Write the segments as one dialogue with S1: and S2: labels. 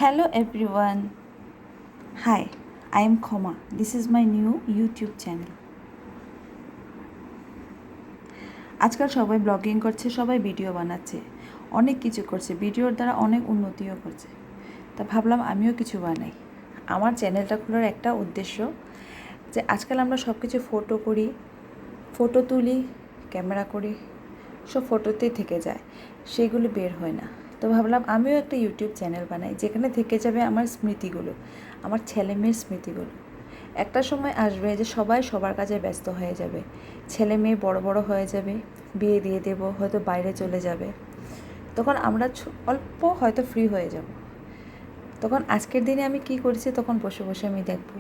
S1: Hello everyone. Hi, I am Khoma. This is my new YouTube channel. আজকাল সবাই blogging করছে, সবাই video বানাচ্ছে, অনেক কিছু করছে, ভিডিওর দ্বারা অনেক উন্নতিও করছে। তা ভাবলাম আমিও কিছু বানাই। আমার চ্যানেলটা খোলার একটা উদ্দেশ্য যে আজকাল আমরা সব কিছু ফটো করি, ফটো তুলি, ক্যামেরা করি, সব ফটোতেই থেকে যায়, সেগুলো বের হয় না। তো ভাবলাম আমিও একটা ইউটিউব চ্যানেল বানাই, যেখানে থেকে যাবে আমার স্মৃতিগুলো, আমার ছেলে মেয়ের স্মৃতিগুলো। একটা সময় আসবে যে সবাই সবার কাজে ব্যস্ত হয়ে যাবে, ছেলে মেয়ে বড় বড় হয়ে যাবে, বিয়ে দিয়ে দেবো, হয়তো বাইরে চলে যাবে, তখন আমরা অল্প হয়তো ফ্রি হয়ে যাব। তখন আজকের দিনে আমি কি করেছি তখন বসে বসে আমি দেখব,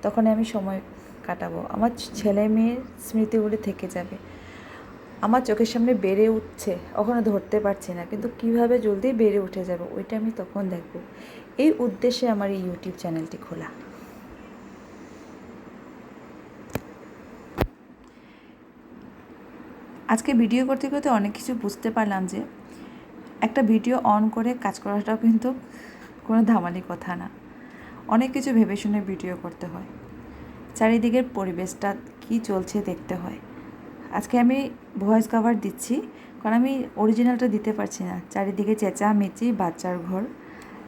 S1: তখন আমি সময় কাটাবো, আমার ছেলে মেয়ের স্মৃতিগুলো থেকে যাবে। আমার চোখের সামনে বেড়ে উঠছে, ওখানে ধরতে পারছি না, কিন্তু কিভাবে জলদি বেড়ে উঠে যাবে ওইটা আমি তখন দেখব। এই উদ্দেশ্যে আমার এই ইউটিউব চ্যানেলটি খোলা। আজকে ভিডিও করতে করতে অনেক কিছু বুঝতে পারলাম যে একটা ভিডিও অন করে কাজ করাটাও কিন্তু কোনো ধামালি কথা না। অনেক কিছু ভেবে শুনে ভিডিও করতে হয়, চারিদিকের পরিবেশটা কি চলছে দেখতে হয়। আজকে আমি ভয়েস কভার দিচ্ছি কারণ আমি অরিজিনালটা দিতে পারছি না, চারিদিকে চেঁচামেচি, বাচ্চার ঘর,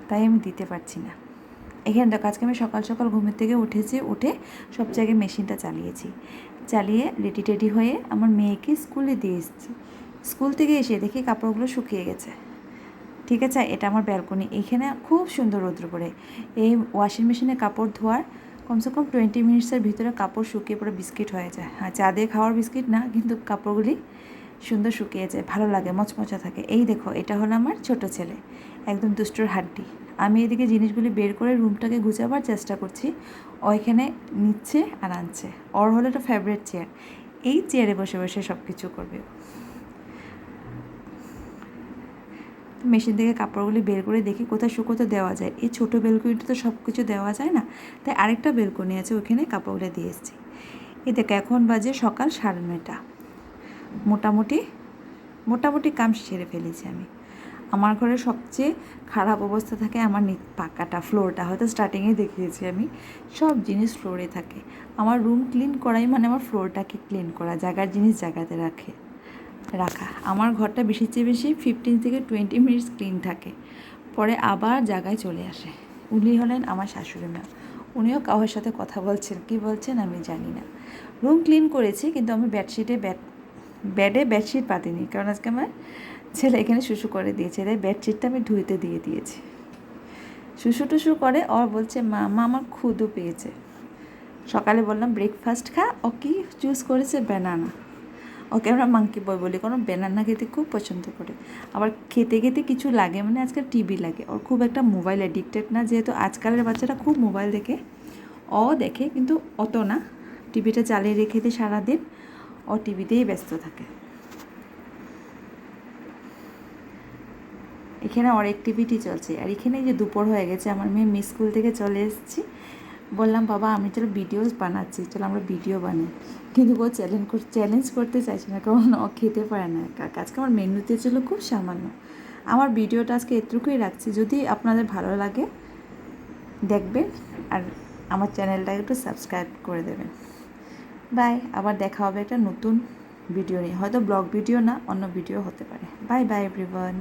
S1: তাই আমি দিতে পারছি না। এখানে দেখো, আজকে আমি সকাল সকাল ঘুমের থেকে উঠেছি, উঠে সব জায়গায় মেশিনটা চালিয়ে রেডি টেডি হয়ে আমার মেয়েকে স্কুলে দিয়ে এসেছি। স্কুল থেকে এসে দেখি কাপড়গুলো শুকিয়ে গেছে। ঠিক আছে, এটা আমার ব্যালকনি, এখানে খুব সুন্দর রৌদ্র পড়ে। এই ওয়াশিং মেশিনে কাপড় ধোয়ার কমসে কম 20 মিনিটসের ভিতরে কাপড় শুকিয়ে পড়ে বিস্কিট হয়ে যায়। হ্যাঁ, চা দিয়ে খাওয়ার বিস্কিট না, কিন্তু কাপড়গুলি সুন্দর শুকিয়ে যায়, ভালো লাগে, মচমচা থাকে। এই দেখো, এটা হলো আমার ছোট ছেলে, একদম দুষ্টুর হাড্ডি। আমি এদিকে জিনিসগুলি বের করে রুমটাকে গুছাবার চেষ্টা করছি, ওইখানে নিচ্ছে আর আনছে। ওর হলো একটা ফেভারিট চেয়ার, এই চেয়ারে বসে বসে সব কিছু করবে। মেশিন থেকে কাপড়গুলি বের করে দেখি কোথায় শুকোতে দেওয়া যায়। এই ছোটো বেলকনিটা তো সব কিছু দেওয়া যায় না, তাই আরেকটা বেলকনি আছে, ওখানে কাপড়গুলো দিয়ে এসেছি। এই দেখ, এখন বাজে সকাল 9:30। মোটামুটি কাম সেরে ফেলেছি আমি। আমার ঘরে সবচেয়ে খারাপ অবস্থা থাকে আমার পাকাটা, ফ্লোরটা, হয়তো স্টার্টিংয়ে দেখিয়েছি আমি, সব জিনিস ফ্লোরে থাকে। আমার রুম ক্লিন করাই মানে আমার ফ্লোরটাকে ক্লিন করা, জায়গার জিনিস জায়গাতে রাখা। আমার ঘরটা বেশির চেয়ে বেশি 15 থেকে 20 মিনিটস ক্লিন থাকে, পরে আবার জায়গায় চলে আসে। উনি হলেন আমার শাশুড়ি মা, উনিও কাউয়ের সাথে কথা বলছেন, কি বলছেন আমি জানি না। রুম ক্লিন করেছি, কিন্তু আমি বেডে বেডশিট পাতিনি, কারণ আজকে আমার ছেলে এখানে শুশু করে দিয়েছে, তাই বেডশিটটা আমি ধুইতে দিয়ে দিয়েছি। শুশু টুসু করে, ওর বলছে মা আমার ক্ষুধু পেয়েছে। সকালে বললাম ব্রেকফাস্ট খা, ও কি চুজ করেছে ব্যানানা। ওকে আমরা মাঙ্কি বয় বলি, কোনো ব্যানানা খেতে খুব পছন্দ করে। আবার খেতে খেতে কিছু লাগে, মানে আজকাল টিভি লাগে, ওর খুব একটা মোবাইল অ্যাডিক্টেড না, যেহেতু আজকালের বাচ্চারা খুব মোবাইল দেখে, ও দেখে কিন্তু অত না। টিভিটা চালিয়ে রেখে দিয়ে সারাদিন ও টিভিতেই ব্যস্ত থাকে। এখানে ওর অ্যাক্টিভিটি চলছে, আর এখানে যে দুপুর হয়ে গেছে, আমার মেয়ে স্কুল থেকে চলে এসেছি, বললাম বাবা আমি চলো ভিডিওস বানাচ্ছি, চলো আমরা ভিডিও বানাই, কিন্তু ও চ্যালেঞ্জ করতে চাইছে না, কারণ ও খেতে পারে না। আজকে আমার মেনুতে ছিল খুব সামান্য। আমার ভিডিওটা আজকে এতটুকুই রাখছি, যদি আপনাদের ভালো লাগে দেখবেন, আর আমার চ্যানেলটাকে একটু সাবস্ক্রাইব করে দেবেন। বাই, আবার দেখা হবে একটা নতুন ভিডিও নিয়ে, হয়তো ব্লগ ভিডিও না, অন্য ভিডিও হতে পারে। Bye bye everyone.